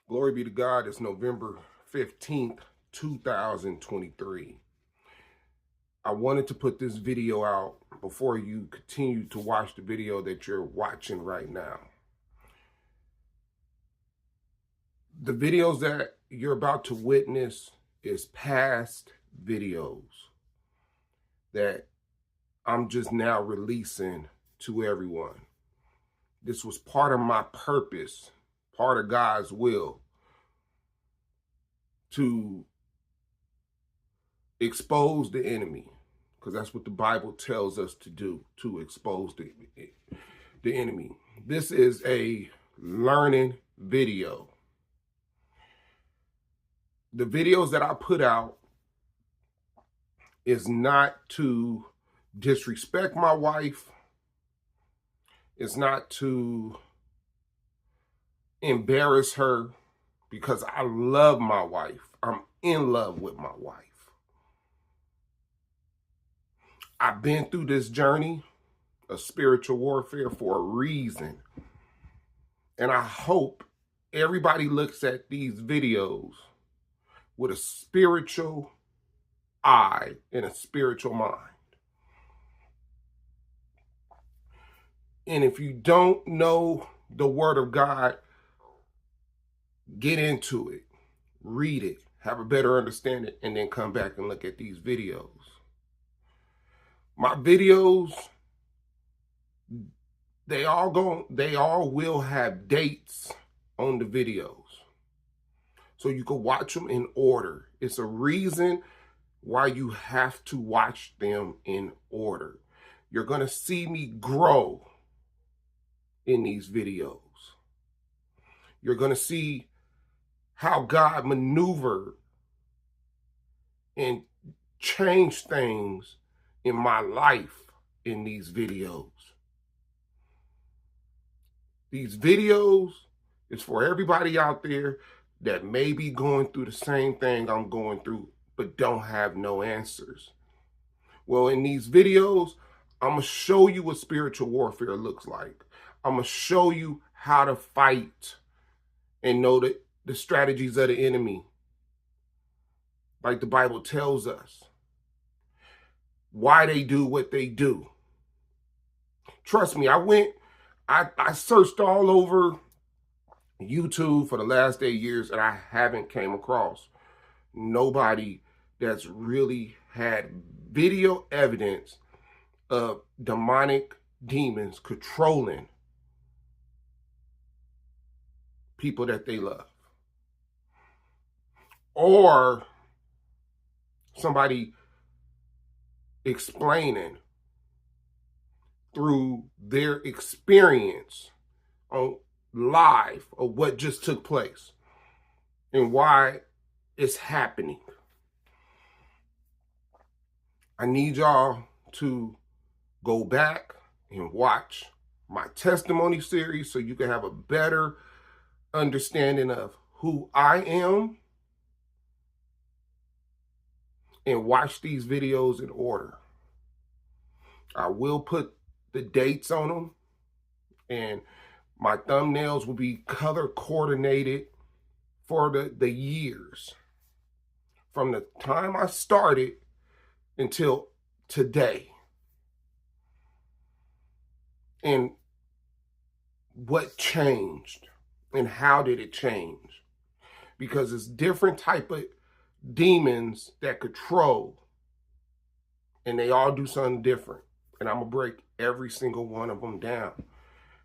Glory be to God. It's November 15th, 2023. I wanted to put this video out before you continue to watch the video that you're watching right now. The videos that you're about to witness is past videos that I'm just now releasing to everyone. This was part of my purpose, part of God's will, to expose the enemy, because that's what the Bible tells us to do, to expose the enemy. This is a learning video. The videos that I put out is not to disrespect my wife. It's not to embarrass her, because I love my wife. I'm in love with my wife. I've been through this journey of spiritual warfare for a reason. And I hope everybody looks at these videos with a spiritual eye and a spiritual mind. And if you don't know the Word of God, get into it, read it, have a better understanding, and then come back and look at these videos. My videos, they all will have dates on the videos, so you can watch them in order. It's a reason why you have to watch them in order. You're going to see me grow in these videos. You're going to see how God maneuvered and changed things in my life in these videos. These videos is for everybody out there that may be going through the same thing I'm going through, but don't have no answers. Well, in these videos, I'm going to show you what spiritual warfare looks like. I'm going to show you how to fight and know the strategies of the enemy, like the Bible tells us. Why they do what they do. Trust me, I searched all over YouTube for the last 8 years, and I haven't came across nobody that's really had video evidence of demonic demons controlling people that they love, or somebody explaining through their experience on live of what just took place and why it's happening. I need y'all to go back and watch my testimony series so you can have a better understanding of who I am, and watch these videos in order. I will put the dates on them, and my thumbnails will be color coordinated for the years from the time I started until today, and what changed and how did it change, because it's different type of demons that control, and they all do something different, and I'm gonna break every single one of them down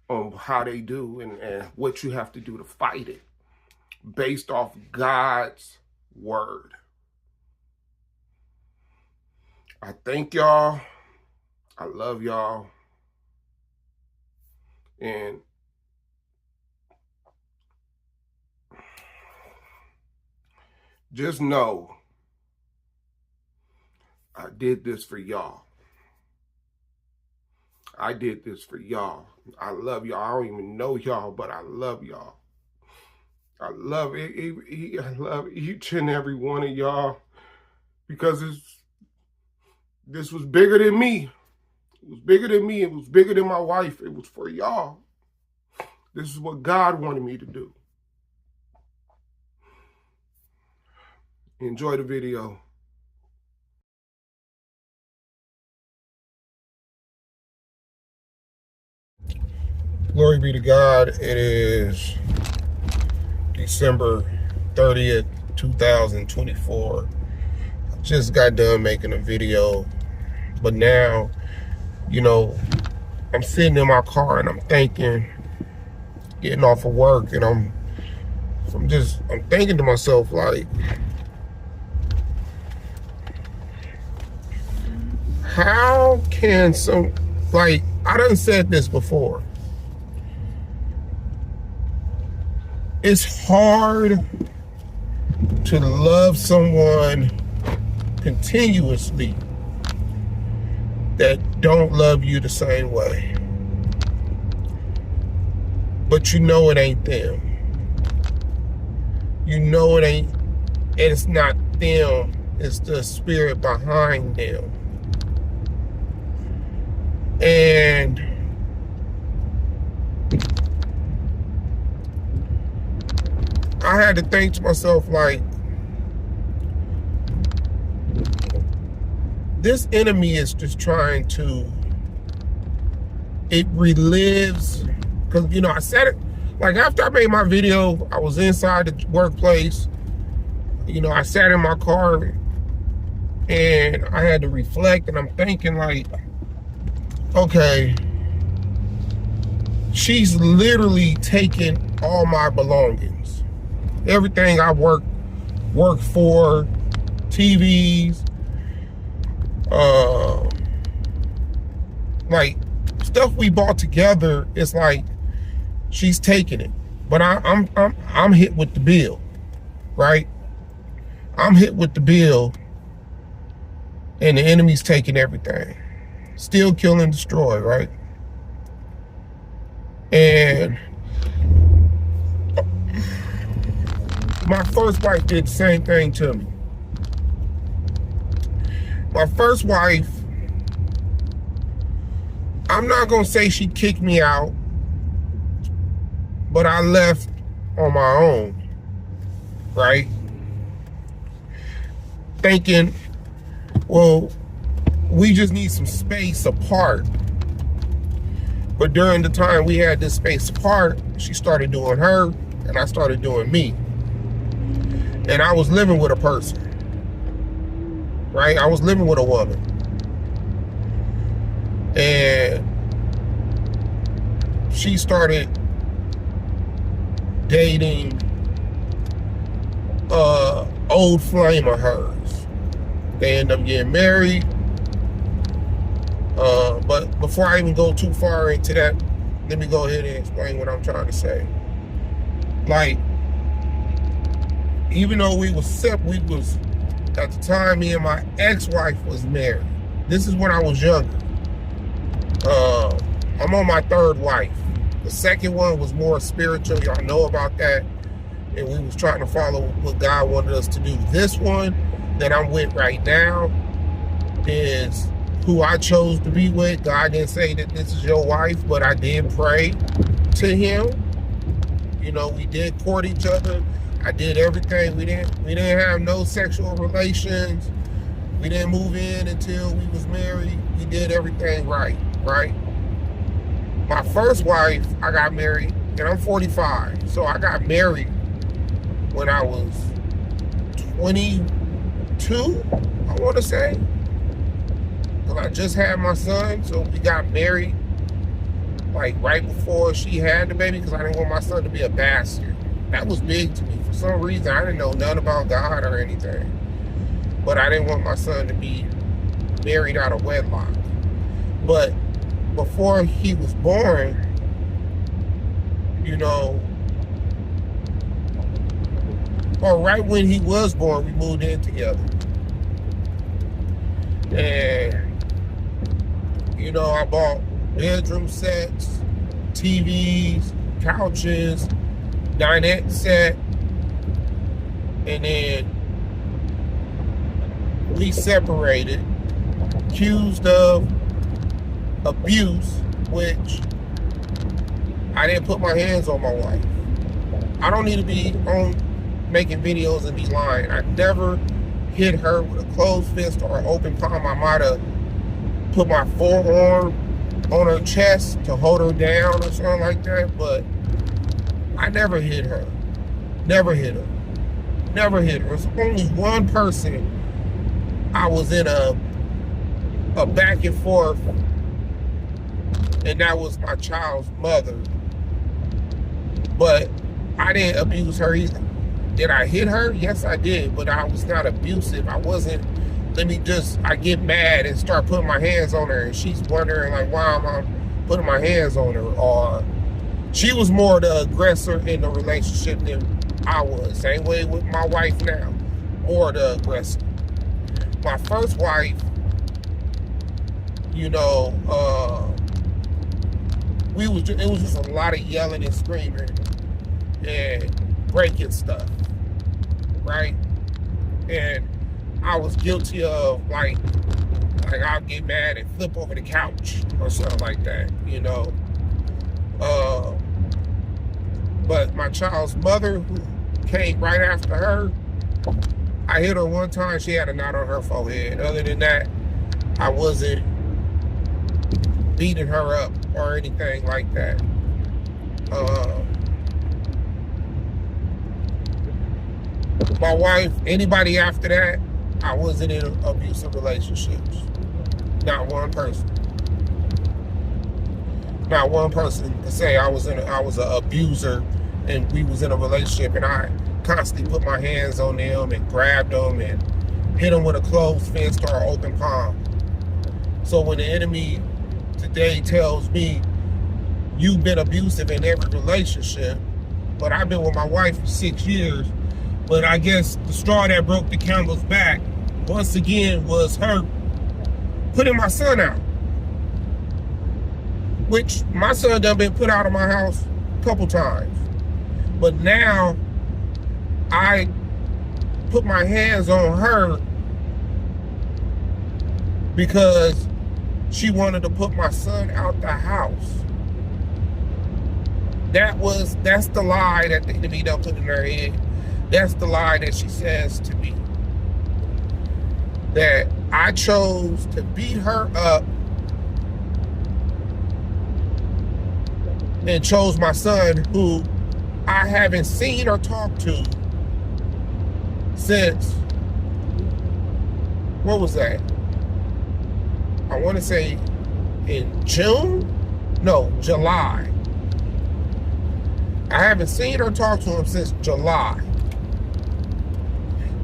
on how they do and what you have to do to fight it based off God's word. I thank y'all. I love y'all. And just know I did this for y'all. I did this for y'all. I love y'all. I don't even know y'all, but I love y'all. I love it. I love each and every one of y'all, because this was bigger than me. It was bigger than me. It was bigger than my wife. It was for y'all. This is what God wanted me to do. Enjoy the video. Glory be to God. It is December 30th, 2024. I just got done making a video, but now, I'm sitting in my car and I'm thinking, getting off of work, and I'm thinking to myself, like, how can I done said this before. It's hard to love someone continuously that don't love you the same way. But you know it ain't them. You know it ain't, it's not them, it's the spirit behind them. And I had to think to myself, like, this enemy is just trying to, it relives, because, I said it, like, after I made my video, I was inside the workplace, I sat in my car, and I had to reflect, and I'm thinking, like, okay, she's literally taken all my belongings. Everything I work for, TVs, like stuff we bought together. It's like she's taking it, but I'm hit with the bill, right? I'm hit with the bill, and the enemy's taking everything, still kill and destroy, right? And my first wife did the same thing to me. My first wife, I'm not gonna say she kicked me out, but I left on my own, right? Thinking, well, we just need some space apart. But during the time we had this space apart, she started doing her, and I started doing me. And I was living with a person, right? I was living with a woman. And she started dating old flame of hers. They end up getting married. But before I even go too far into that, let me go ahead and explain what I'm trying to say. Like, even though we was at the time, me and my ex-wife was married. This is when I was younger. I'm on my third wife. The second one was more spiritual. Y'all know about that. And we was trying to follow what God wanted us to do. This one that I'm with right now is who I chose to be with. God didn't say that this is your wife, but I did pray to him. We did court each other. I did everything. We didn't have no sexual relations. We didn't move in until we was married. We did everything right? My first wife, I got married, and I'm 45. So I got married when I was 22, I want to say. Because I just had my son, so we got married like right before she had the baby, because I didn't want my son to be a bastard. That was big to me. For some reason, I didn't know nothing about God or anything. But I didn't want my son to be married out of wedlock. But before he was born, or right when he was born, we moved in together. And, I bought bedroom sets, TVs, couches, dinette set, and then we separated, accused of abuse, which I didn't put my hands on my wife. I don't need to be on making videos and be lying. I never hit her with a closed fist or an open palm. I might have put my forearm on her chest to hold her down or something like that, but I never hit her. Never hit her. Never hit her. It's only one person I was in a back and forth, and that was my child's mother. But I didn't abuse her either. Did I hit her? Yes, I did, but I was not abusive. I wasn't, I get mad and start putting my hands on her, and she's wondering, like, why am I putting my hands on her? Or she was more the aggressor in the relationship than I was. Same way with my wife now, more the aggressor. My first wife, you know, it was just a lot of yelling and screaming and breaking stuff, right? And I was guilty of like I'll get mad and flip over the couch or something like that, you know. But my child's mother, who came right after her, I hit her one time. She had a knot on her forehead. Other than that, I wasn't beating her up or anything like that. My wife, anybody after that, I wasn't in abusive relationships. Not one person. Not one person to say I was an abuser and we was in a relationship and I constantly put my hands on them and grabbed them and hit them with a closed fist or an open palm. So when the enemy today tells me you've been abusive in every relationship, but I've been with my wife for 6 years, but I guess the straw that broke the camel's back once again was her putting my son out. Which my son done been put out of my house a couple times. But now I put my hands on her because she wanted to put my son out the house. That's the lie that the enemy done put in her head. That's the lie that she says to me. That I chose to beat her up and chose my son, who I haven't seen or talked to since, what was that? I want to say in June? No, July. I haven't seen or talked to him since July.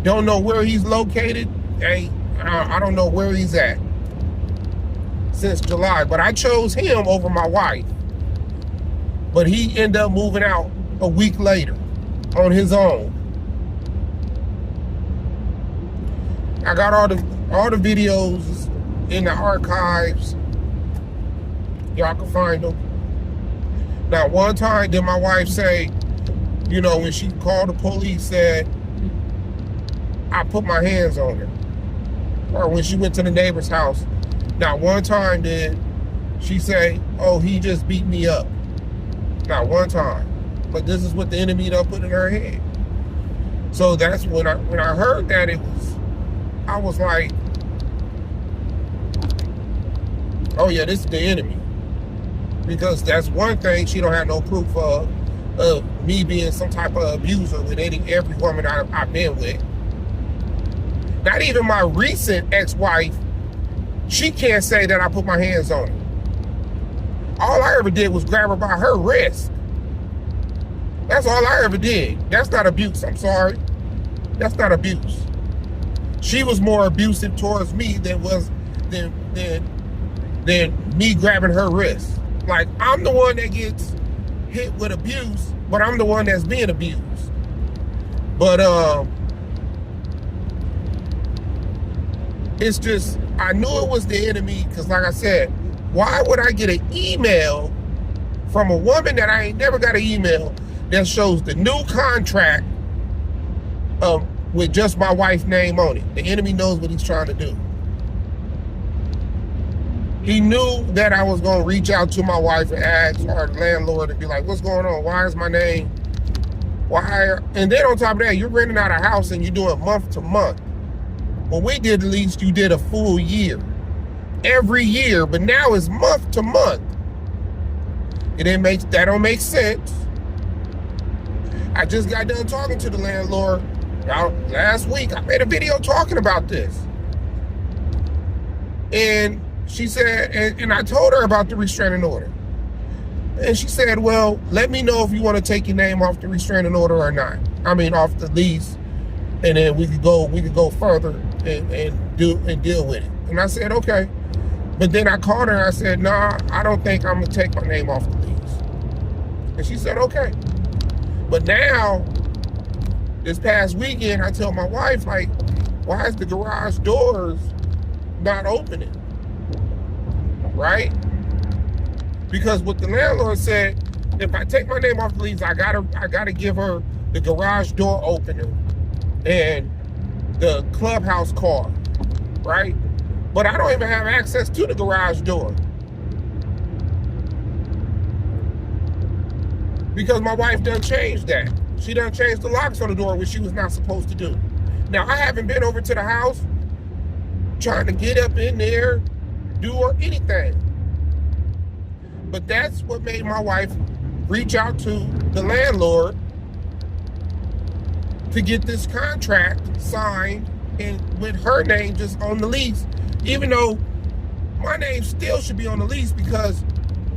Don't know where he's located. I don't know where he's at since July, but I chose him over my wife. But he ended up moving out a week later on his own. I got all the videos in the archives. Y'all can find them. Now, one time did my wife say, you know, when she called the police, said, I put my hands on her. Or when she went to the neighbor's house. Not one time did she say, oh, he just beat me up. Not one time. But this is what the enemy done put in her head. So that's when I heard that, I was like, oh yeah, this is the enemy. Because that's one thing she don't have no proof of me being some type of abuser with every woman I've been with. Not even my recent ex-wife, she can't say that I put my hands on her. All I ever did was grab her by her wrist. That's all I ever did. That's not abuse, I'm sorry. That's not abuse. She was more abusive towards me than me grabbing her wrist. Like, I'm the one that gets hit with abuse, but I'm the one that's being abused. But it's just, I knew it was the enemy, because like I said, why would I get an email from a woman that I ain't never got an email that shows the new contract with just my wife's name on it? The enemy knows what he's trying to do. He knew that I was going to reach out to my wife and ask our landlord and be like, what's going on? Why is my name Why? And then on top of that, you're renting out a house and you're doing month to month. When we did the lease, you did a full year. Every year, but now it's month to month. That don't make sense. I just got done talking to the landlord last week. I made a video talking about this. And she said, and I told her about the restraining order. And she said, well, let me know if you want to take your name off the restraining order or not. I mean, off the lease. And then we could go further and deal with it. And I said, okay. But then I called her and I said, nah, I don't think I'm gonna take my name off the lease. And she said, okay. But now, this past weekend, I tell my wife, like, why is the garage doors not opening? Right? Because what the landlord said, if I take my name off the lease, I gotta give her the garage door opener and the clubhouse card, right? But I don't even have access to the garage door because my wife done changed that. She done changed the locks on the door, which she was not supposed to do. Now, I haven't been over to the house trying to get up in there, do or anything. But that's what made my wife reach out to the landlord to get this contract signed and with her name just on the lease, even though my name still should be on the lease because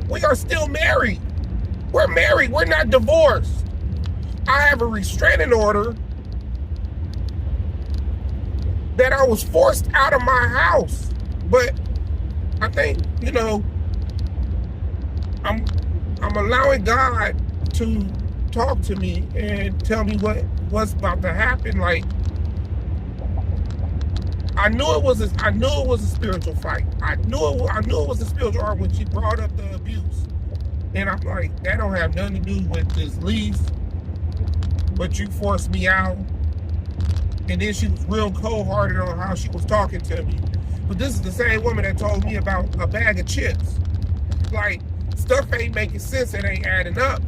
we are still married. We're married, we're not divorced. I have a restraining order that I was forced out of my house. But I think, I'm allowing God to talk to me and tell me what's about to happen. Like, I knew it was a spiritual fight. I knew it was a spiritual art when she brought up the abuse. And I'm like, that don't have nothing to do with this lease, but you forced me out. And then she was real cold-hearted on how she was talking to me. But this is the same woman that told me about a bag of chips. Like, stuff ain't making sense, it ain't adding up.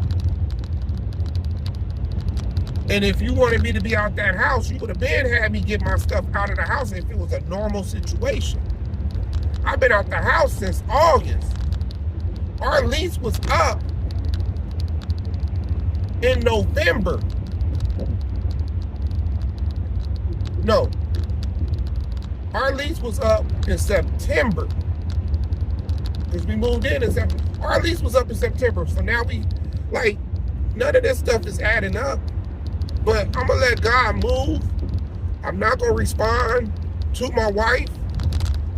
And if you wanted me to be out that house, you would have been had me get my stuff out of the house if it was a normal situation. I've been out the house since August. Our lease was up in November. No. Our lease was up in September. Because we moved in September. Our lease was up in September. So now none of this stuff is adding up. But I'm going to let God move. I'm not going to respond to my wife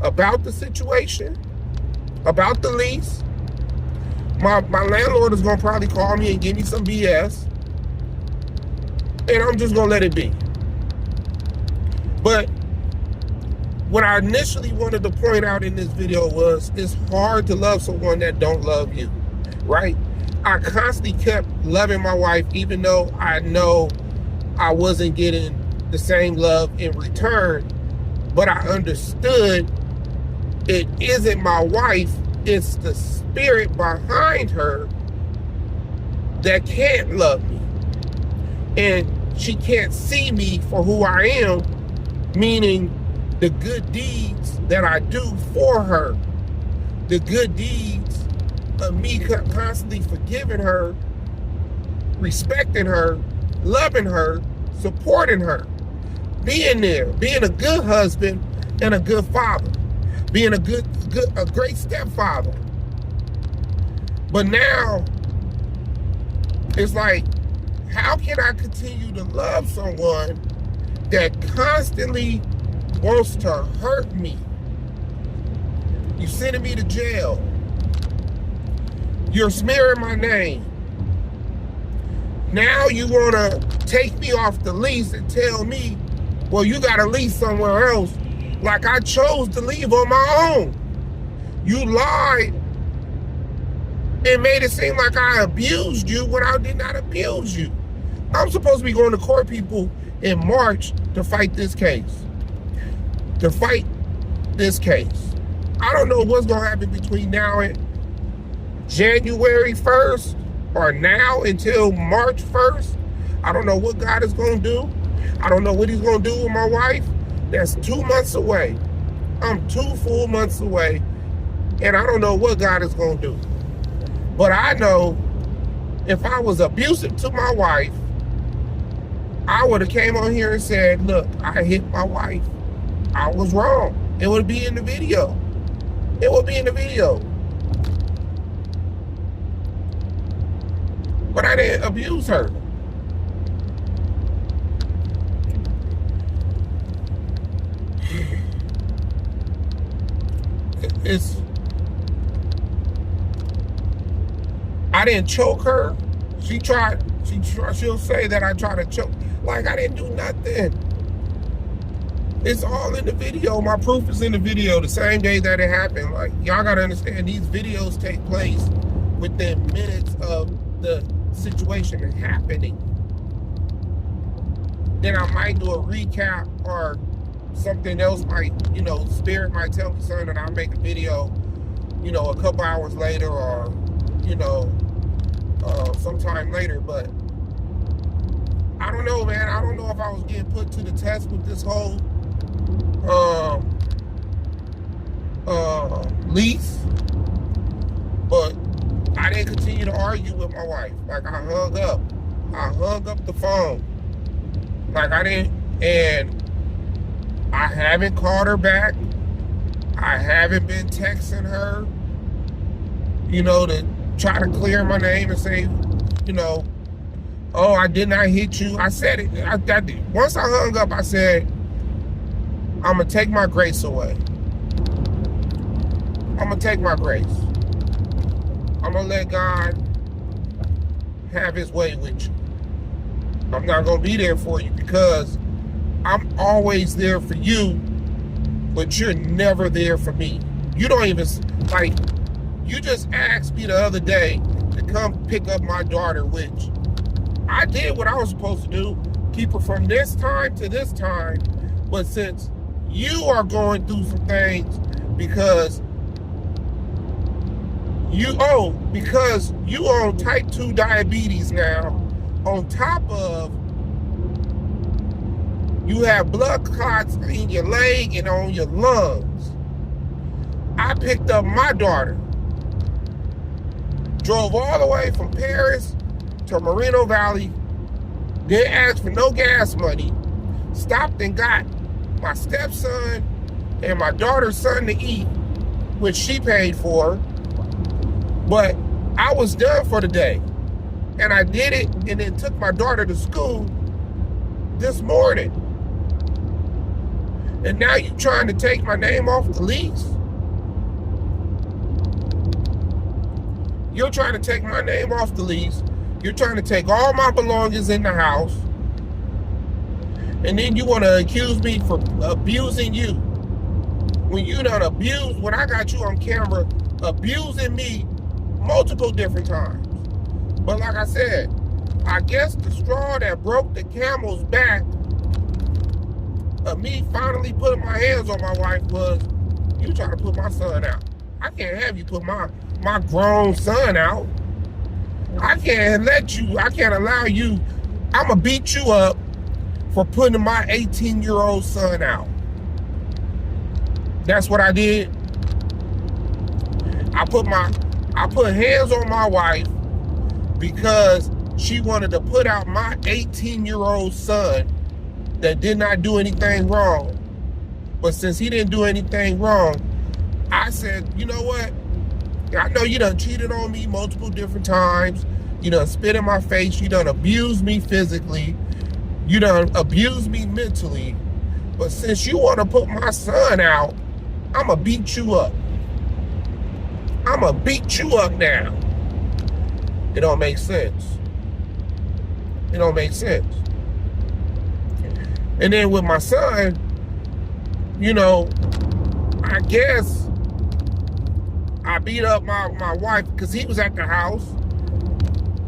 about the situation, about the lease. My landlord is going to probably call me and give me some BS. And I'm just going to let it be. But what I initially wanted to point out in this video was it's hard to love someone that don't love you, right? I constantly kept loving my wife even though I know I wasn't getting the same love in return, but I understood it isn't my wife, it's the spirit behind her that can't love me. And she can't see me for who I am, meaning the good deeds that I do for her, the good deeds of me constantly forgiving her, respecting her, loving her, supporting her, being there, being a good husband and a good father, being a great stepfather. But now it's like, how can I continue to love someone that constantly wants to hurt me? You're sending me to jail. You're smearing my name. Now you want to take me off the lease and tell me, well, you got to lease somewhere else, like I chose to leave on my own. You lied and made it seem like I abused you when I did not abuse you. I'm supposed to be going to court, people, in March to fight this case. I don't know what's going to happen between now and January 1st or now until March 1st. I don't know what God is going to do. I don't know what he's going to do with my wife. That's 2 months away. I'm 2 full months away, and I don't know what God is going to do. But I know if I was abusive to my wife, I would have came on here and said, look, I hit my wife. I was wrong. It would be in the video. It would be in the video. But I didn't abuse her. I didn't choke her. She'll say that I tried to choke. Like, I didn't do nothing. It's all in the video. My proof is in the video the same day that it happened. Like, y'all gotta understand, these videos take place within minutes of the situation happening. Then I might do a recap, or something else might, Spirit might tell me something, and I'll make a video, a couple hours later, or, sometime later. But I don't know, man. I don't know if I was getting put to the test with this whole lease, but I didn't continue to argue with my wife. Like, I hung up the phone. Like, I didn't, and I haven't called her back. I haven't been texting her, to try to clear my name and say, oh, I did not hit you. I said it. I did. Once I hung up, I said, I'm going to take my grace away. I'm going to take my grace. I'm going to let God have his way with you. I'm not going to be there for you, because I'm always there for you, but you're never there for me. You don't even, like, you just asked me the other day to come pick up my daughter, which I did what I was supposed to do, keep her from this time to this time. But since you are going through some things because you are on type 2 diabetes now, on top of you have blood clots in your leg and on your lungs, I picked up my daughter, drove all the way from Paris to Moreno Valley, didn't ask for no gas money, stopped and got my stepson and my daughter's son to eat, which she paid for. But I was done for the day, and I did it, and then took my daughter to school this morning. And now you're trying to take my name off the lease? You're trying to take my name off the lease. You're trying to take all my belongings in the house. And then you want to accuse me for abusing you. When you done abused, when I got you on camera abusing me multiple different times. But like I said, I guess the straw that broke the camel's back of me finally putting my hands on my wife was, you trying to put my son out. I can't have you put my grown son out. I can't allow you. I'm going to beat you up for putting my 18-year-old son out. That's what I did. I put hands on my wife because she wanted to put out my 18-year-old son that did not do anything wrong. But since he didn't do anything wrong, I said, you know what? I know you done cheated on me multiple different times. You done spit in my face. You done abused me physically. You done abused me mentally. But since you want to put my son out, I'm going to beat you up. I'm going to beat you up now. It don't make sense. It don't make sense. And then with my son, I guess I beat up my wife because he was at the house.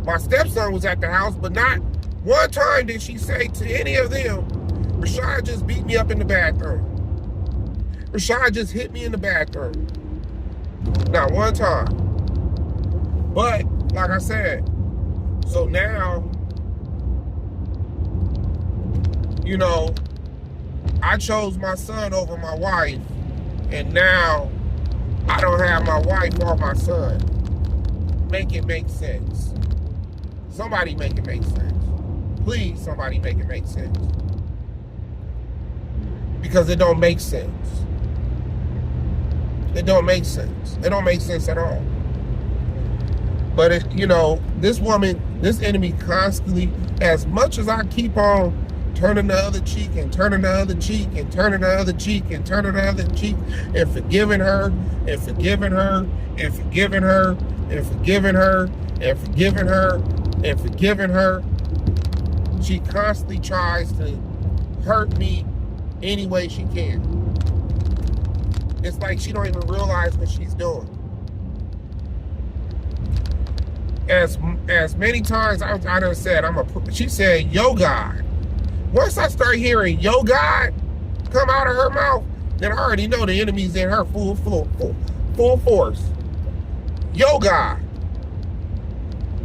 My stepson was at the house, but not one time did she say to any of them, Rashad just beat me up in the bathroom. Rashad just hit me in the bathroom. Not one time. But, like I said, so now You know, I chose my son over my wife, and now I don't have my wife or my son. Make it make sense. Somebody make it make sense. Please, somebody make it make sense. Because it don't make sense. It don't make sense. It don't make sense at all. But it, you know, this woman, this enemy constantly, as much as I keep on turning the other cheek and turning the other cheek and turning the other cheek and turning the other cheek and forgiving her and forgiving her and forgiving her and forgiving her and forgiving her and forgiving her, she constantly tries to hurt me any way she can. It's like she don't even realize what she's doing. As many times I done said, she said, yo God. Once I start hearing yo God come out of her mouth, then I already know the enemy's in her full force. Yo God.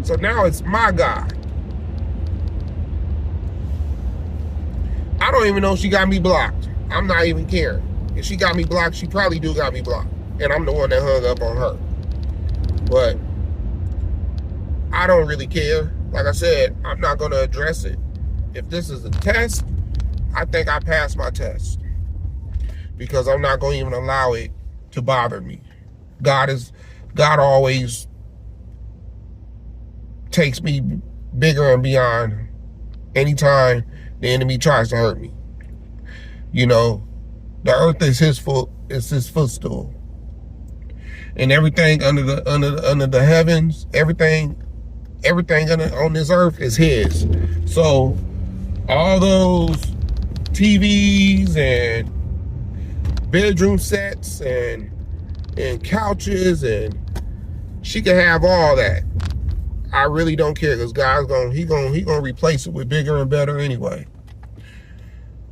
So now it's my God. I don't even know if she got me blocked. I'm not even caring. If she got me blocked, she probably do got me blocked. And I'm the one that hung up on her. But I don't really care. Like I said, I'm not going to address it. If this is a test, I think I passed my test. Because I'm not going to even allow it to bother me. God always takes me bigger and beyond anytime the enemy tries to hurt me. You know, the earth is his footstool. And everything under the heavens, everything on this earth is his. So all those TVs and bedroom sets and couches, and she can have all that. I really don't care, because God's gonna replace it with bigger and better anyway.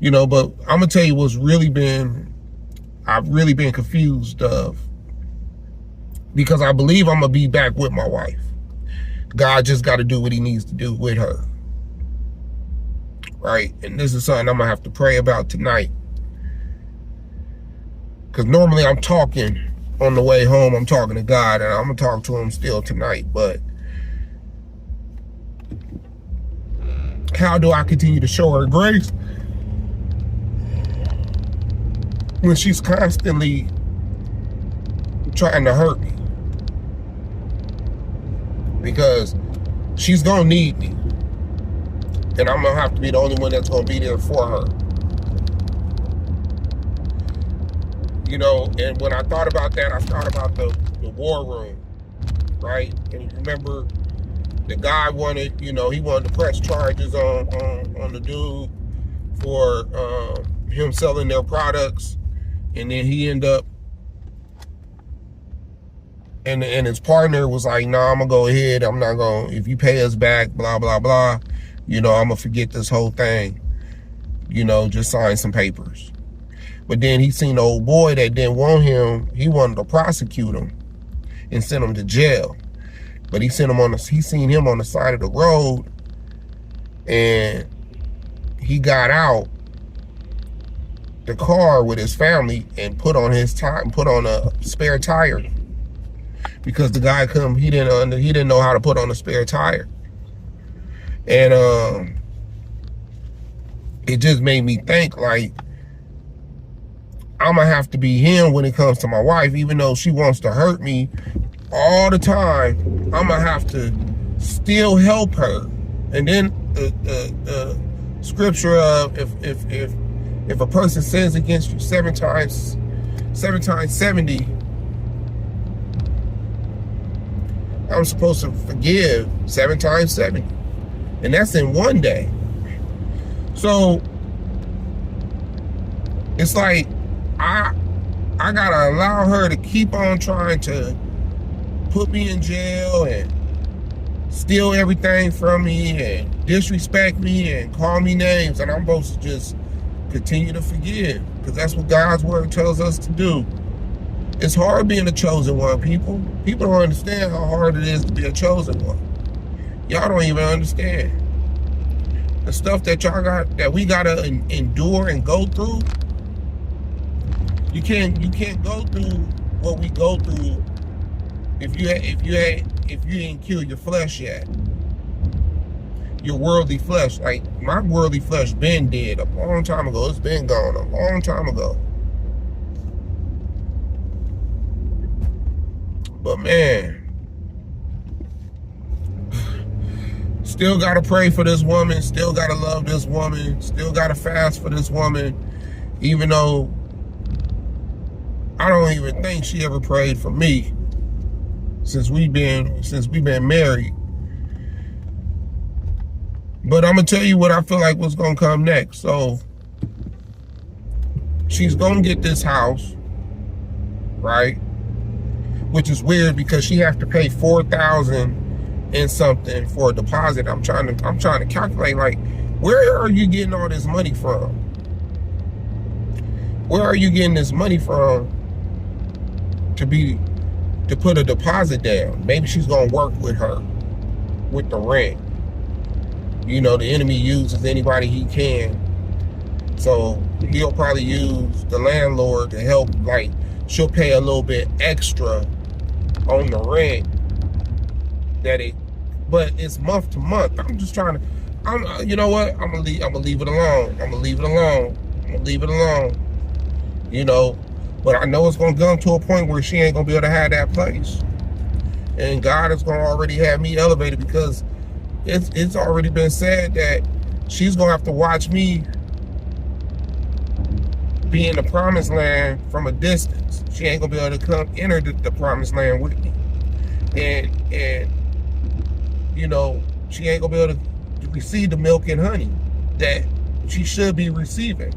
You know, but I'm gonna tell you what's I've really been confused of, because I believe I'm gonna be back with my wife. God just got to do what he needs to do with her. Right? And this is something I'm gonna have to pray about tonight. Because normally I'm talking on the way home, I'm talking to God, and I'm gonna talk to him still tonight, but how do I continue to show her grace when she's constantly trying to hurt me? Because she's gonna need me, and I'm gonna have to be the only one that's gonna be there for her. You know, and when I thought about that, I thought about the war room, right? And remember, the guy wanted, you know, he wanted to press charges on the dude for him selling their products, and then he ended up, and his partner was like, "Nah, I'm gonna go ahead. I'm not gonna. If you pay us back, blah blah blah, you know, I'm gonna forget this whole thing. You know, just sign some papers." But then he seen the old boy that didn't want him. He wanted to prosecute him and send him to jail. But he seen him on the side of the road, and he got out the car with his family and put on a spare tire, because the guy he didn't know how to put on a spare tire. And it just made me think, like, I'm gonna have to be him when it comes to my wife. Even though she wants to hurt me all the time, I'm gonna have to still help her. And then the scripture of if a person sins against you 7 times 70, I'm supposed to forgive 7 times 70, and that's in one day. So it's like I gotta allow her to keep on trying to put me in jail and steal everything from me and disrespect me and call me names, and I'm supposed to just continue to forgive, because that's what God's word tells us to do. It's hard being a chosen one, people. People don't understand how hard it is to be a chosen one. Y'all don't even understand. the stuff that y'all got, that we gotta endure and go through. You can't go through what we go through if you ain't killed your flesh yet. Your worldly flesh. Like, my worldly flesh been dead a long time ago. It's been gone a long time ago. But man, still gotta pray for this woman, still gotta love this woman, still gotta fast for this woman, even though I don't even think she ever prayed for me since we've been married. But I'm gonna tell you what I feel like what's gonna come next. So she's gonna get this house, right? Which is weird because she has to pay $4,000 and something for a deposit. I'm trying to calculate, like, where are you getting all this money from? Where are you getting this money from to put a deposit down? Maybe she's gonna work with her with the rent. You know, the enemy uses anybody he can. So he'll probably use the landlord to help, like, she'll pay a little bit extra on the rent but it's month to month. I'm just trying to, you know what? I'm gonna leave it alone. I'm gonna leave it alone. You know, but I know it's gonna come to a point where she ain't gonna be able to have that place. And God is gonna already have me elevated, because it's already been said that she's gonna have to watch me be in the promised land from a distance. She ain't gonna be able to come enter the promised land with me. And you know, she ain't gonna be able to receive the milk and honey that she should be receiving.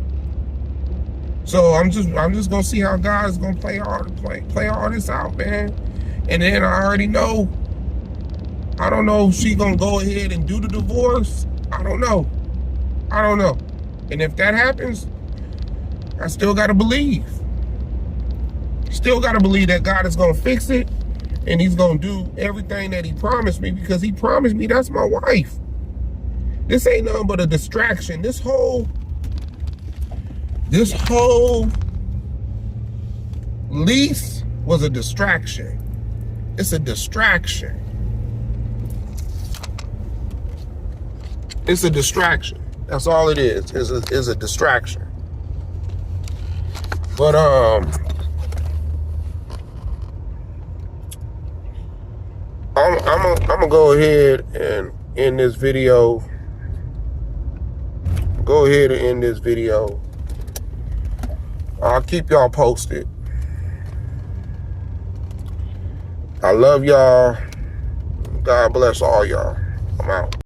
So I'm just gonna see how God's gonna play all this out, man. And then I already know, I don't know if she gonna go ahead and do the divorce. I don't know. And if that happens, I still gotta believe. Still gotta believe that God is gonna fix it, and he's gonna do everything that he promised me, because he promised me that's my wife. This ain't nothing but a distraction. This whole lease was a distraction. It's a distraction. It's a distraction. That's all it is. Is a distraction. But I'm gonna go ahead and end this video. I'll keep y'all posted. I love y'all. God bless all y'all. I'm out.